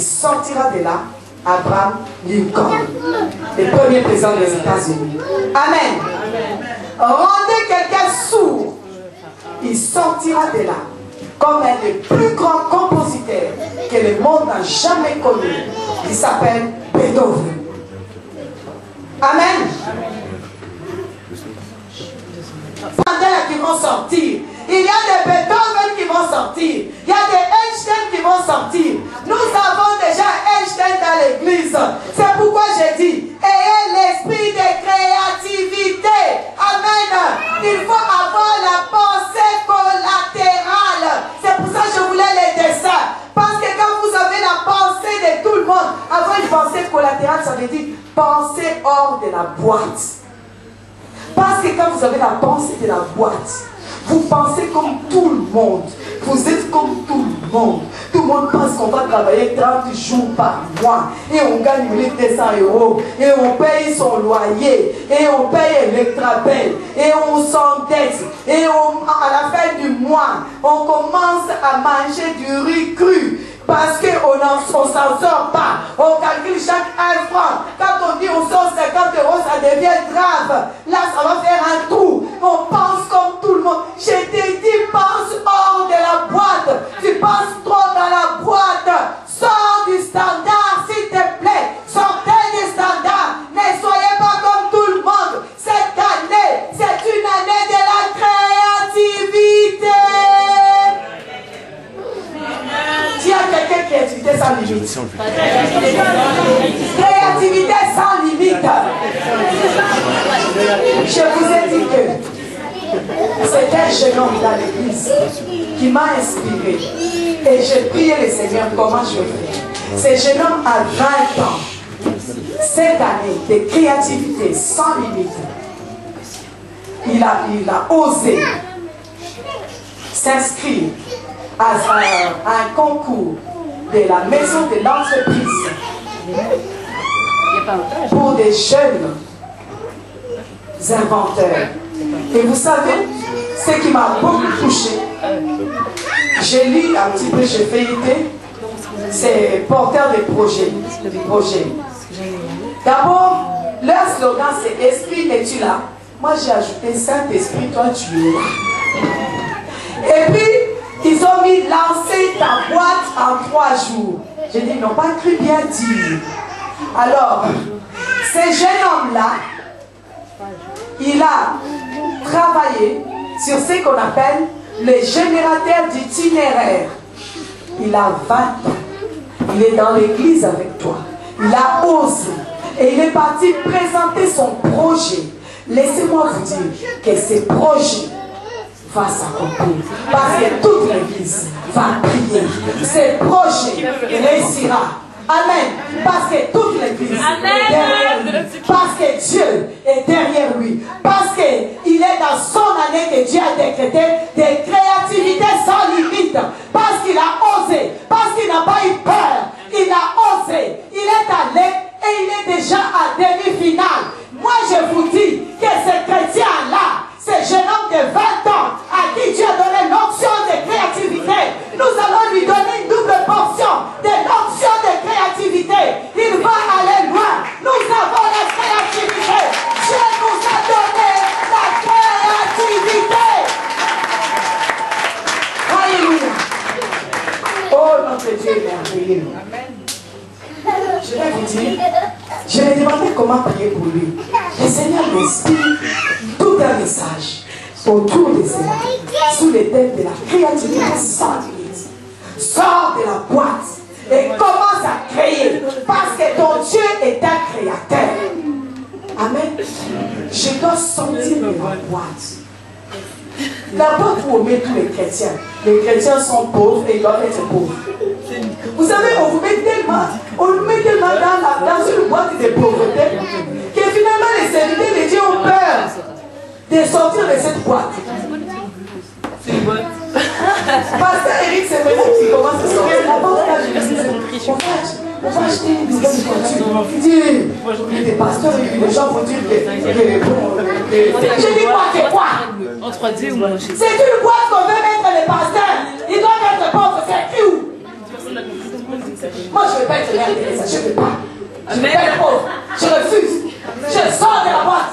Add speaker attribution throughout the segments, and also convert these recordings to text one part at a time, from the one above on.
Speaker 1: sortira de là Abraham Lincoln, le premier président des États-Unis. Amen. Rendez quelqu'un sourd, il sortira de là comme un des plus grands compositeurs que le monde n'a jamais connu. Il s'appelle Beethoven. Amen. Qui vont sortir. Il y a des Beethoven qui vont sortir. Il y a des Einstein qui vont sortir. Nous avons déjà Einstein dans l'église. C'est pourquoi j'ai dit, ayez l'esprit de créativité. Amen. Il faut avoir la pensée collatérale. C'est pour ça que je voulais les dessins. Parce que quand vous avez la pensée de tout le monde, avoir une pensée collatérale, ça veut dire penser hors de la boîte. Parce que quand vous avez la pensée de la boîte, vous pensez comme tout le monde. Vous êtes comme tout le monde. Tout le monde pense qu'on va travailler 30 jours par mois. Et on gagne 1200 €. Et on paye son loyer. Et on paye l'électrabel. Et on s'endette. Et à la fin du mois, on commence à manger du riz cru. Parce qu'on ne s'en sort pas. On calcule chaque 1 franc. Quand on dit on sort 50 €, ça devient grave. Là, ça va faire un trou. On pense comme tout le monde. Je t'ai dit, pense hors de la boîte. Tu penses trop dans la boîte. Sors du standard, s'il te plaît. Sortez du standard. Ne soyez pas comme tout le monde. Cette année, c'est une année de la créativité. Dis à quelqu'un créativité sans limite. Créativité sans limite. Je vous ai dit que c'est un jeune homme dans l'église qui m'a inspiré. Et j'ai prié le Seigneur comment je fais. Ce jeune homme a 20 ans. Cette année de créativité sans limite. Il a osé s'inscrire à un concours de la maison de l'entreprise pour des jeunes inventeurs. Et vous savez, ce qui m'a beaucoup touché, j'ai lu un petit peu, j'ai feuilleté, c'est porteur de projets. D'abord, leur slogan c'est Esprit, es-tu là? Moi j'ai ajouté Saint-Esprit, toi tu es là. Et puis, ils ont mis lancer ta boîte en 3 jours. J'ai dit, ils n'ont pas cru bien dire. Alors, ce jeune homme-là, il a travaillé sur ce qu'on appelle les générateurs d'itinéraire. Il a 20 ans. Il est dans l'église avec toi. Il a osé. Et il est parti présenter son projet. Laissez-moi vous dire que ce projet va s'accomplir. Parce que toute l'église va prier. Ce projet réussira. Amen. Parce que toute l'église est derrière lui. Parce que Dieu est derrière lui. Parce qu'il est dans son année que Dieu a décrété des créativités sans limite. Parce qu'il a osé. Parce qu'il n'a pas eu peur. Il a osé. Il est allé et il est déjà à demi-finale. Moi je vous dis que ce chrétien-là, ce jeune homme de 20 ans à qui Dieu a donné l'onction de créativité, nous allons lui donner une double portion de l'onction de créativité. Il va aller loin. Nous avons la créativité. Dieu nous a donné la créativité. Alléluia. Oh, notre Dieu est merveilleux. Je vais vous dire, je vais demander comment prier pour lui. Le Seigneur m'inspire tout un message autour de cela, sous les thèmes de la créativité sans limite. Sors de la boîte et commence à créer parce que ton Dieu est un créateur. Amen. Je dois sortir de la boîte. La boîte où on met tous les chrétiens. Les chrétiens sont pauvres et ils doivent être pauvres. Vous savez, on nous met tellement dans une boîte de pauvreté que finalement les serviteurs de Dieu ont peur de sortir de cette boîte. C'est une boîte. Pasteur Eric, c'est vrai qu'il commence à sortir. La boîte là, je dis, on va acheter une nouvelle voiture. Il dit, des pasteurs, les gens vont dire que je dis quoi, c'est quoi?
Speaker 2: En 3D ou moins cher.
Speaker 1: C'est une boîte qu'on veut mettre les pasteurs. Ils doivent être pauvres, c'est qui où? Moi, je ne veux pas être mère Teresa. Je ne veux pas. Je ne veux pas être pauvre. Je refuse. Je sors de la boîte.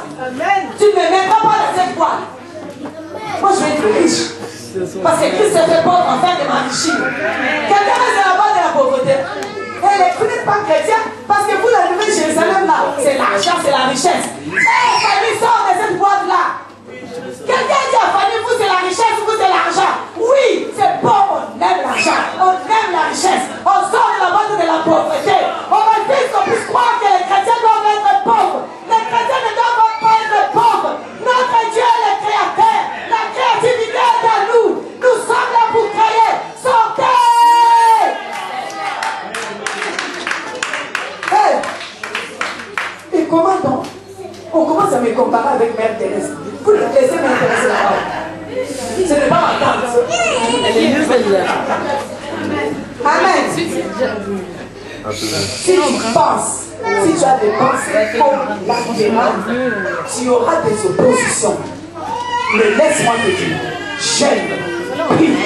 Speaker 1: Tu ne me mettras pas dans cette boîte. Moi, je veux être riche. Parce que Christ s'est fait pauvre en fin de m'enrichir. Quelqu'un reste dans la boîte de la pauvreté. Et vous n'êtes pas chrétien parce que vous, la nouvelle Jérusalem, là, c'est l'argent, c'est la richesse. Hé, Fanny, sort de cette boîte-là. Quelqu'un dit à Fanny, vous, c'est la richesse, vous, c'est l'argent. Oui, c'est pauvre, on aime l'argent, on aime la richesse. On sort de la boîte de la pauvreté. On refuse qu'on puisse croire que les chrétiens doivent être pauvres. Les chrétiens ne doivent pas être pauvres. Notre Dieu est le créateur. La créativité est à nous. Nous sommes là pour créer. Sortez! Hey. Et comment donc? On commence à me comparer avec Mère Thérèse. Vous ne laissez Mère Thérèse là-bas. Ce n'est pas ma tante.
Speaker 2: Elle est mieux celle-là.
Speaker 1: Amen. Si tu penses, si tu as des pensées comme la guérande, tu auras des oppositions. Mais laisse-moi te dire, j'aime, prie.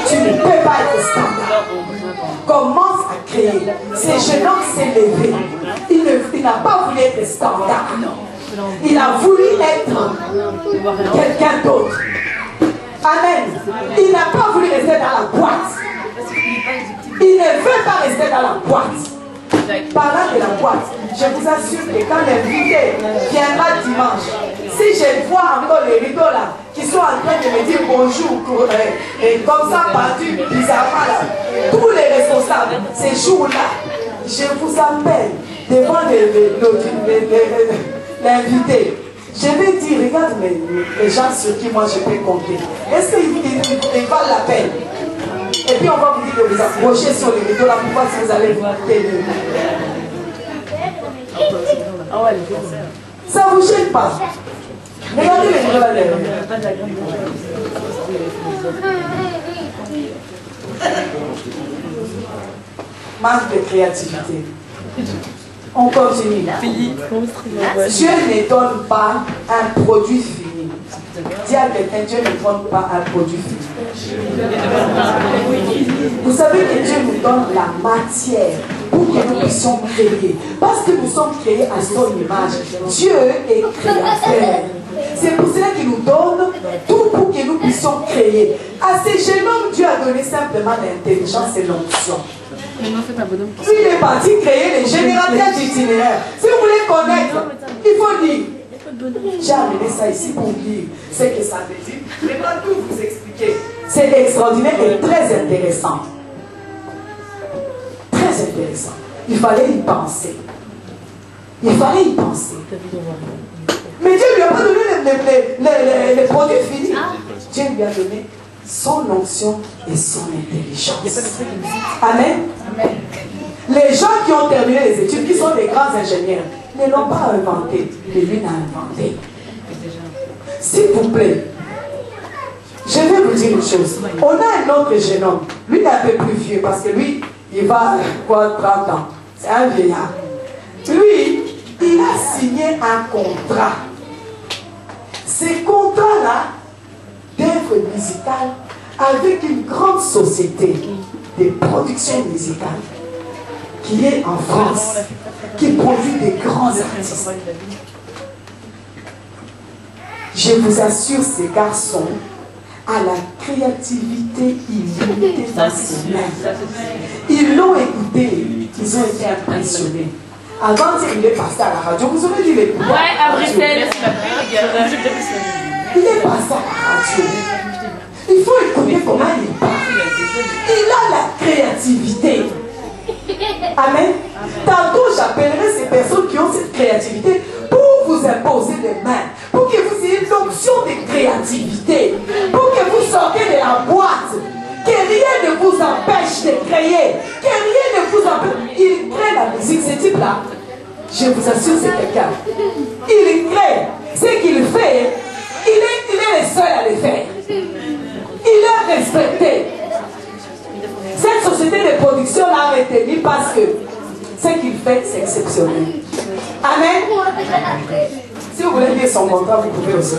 Speaker 1: Tu ne peux pas être standard. Commence à créer. Ce jeune homme s'est levé. Il n'a pas voulu être standard. Il a voulu être quelqu'un d'autre. Amen. Il n'a pas voulu rester dans la boîte. Il ne veut pas rester dans la boîte. Parlant de la boîte, je vous assure que quand l'invité viendra dimanche, si je vois encore les rideaux là, qui sont en train de me dire bonjour, et comme ça, partout bizarrement là, tous les responsables, ces jours-là, je vous appelle devant l'invité. Je vais dire, regarde les gens sur qui moi je peux compter. Est-ce qu'ils valent la peine? Et puis on va vous dire de vous approcher sur les rideaux là pour voir si vous allez vous tenir. Ça ne vous gêne pas. Regardez les rideaux là derrière. Manque de créativité. On continue. Dieu ne donne pas un produit fini. Dis à quelqu'un, Dieu ne donne pas un produit fini. Vous savez que Dieu nous donne la matière pour que nous puissions créer. Parce que nous sommes créés à son image. Dieu est créateur. C'est pour cela qu'il nous donne tout pour que nous puissions créer. À ces jeunes hommes, Dieu a donné simplement l'intelligence et l'onction. Puis il est parti créer les générateurs d'itinéraires. Si vous voulez connaître, il faut dire. J'ai amené ça ici pour dire ce que ça veut dire. Je ne vais pas tout vous expliquer. C'est extraordinaire et très intéressant. Très intéressant. Il fallait y penser. Il fallait y penser. Mais Dieu ne lui a pas donné les produits finis. Dieu lui a donné son onction et son intelligence. Amen. Amen. Les gens qui ont terminé les études, qui sont des grands ingénieurs, ne l'ont pas inventé, mais lui l'a inventé. S'il vous plaît, je vais vous dire une chose. On a un autre jeune homme, lui il est un peu plus vieux parce que lui, il va quoi, 30 ans. C'est un vieillard. Lui, il a signé un contrat. Ces contrats-là, d'œuvres musicales, avec une grande société de production musicale qui est en France, qui produit des grands artistes. Je vous assure, ces garçons à la créativité illimitée dans ses mains. Ils l'ont écouté, ils ont été impressionnés. Avant, il est passé à la radio. Vous avez dit les coups.
Speaker 2: Ouais, à Bruxelles.
Speaker 1: Il est passé à la radio. Il faut écouter comment il parle. Il a la créativité. Amen. Tantôt, j'appellerai ces personnes qui ont cette créativité pour vous imposer les mains, pour que vous ayez l'option de créativité, pour que vous sortez de la boîte, que rien ne vous empêche de créer, que rien ne vous empêche. Il crée la musique, ce type-là. Je vous assure, c'est quelqu'un. Il crée. Ce qu'il fait, il est le seul à le faire. Il est respecté. Cette société de production l'a retenu parce que ce qu'il fait, c'est exceptionnel. Amen. Si vous voulez lire son contrat, vous pouvez aussi.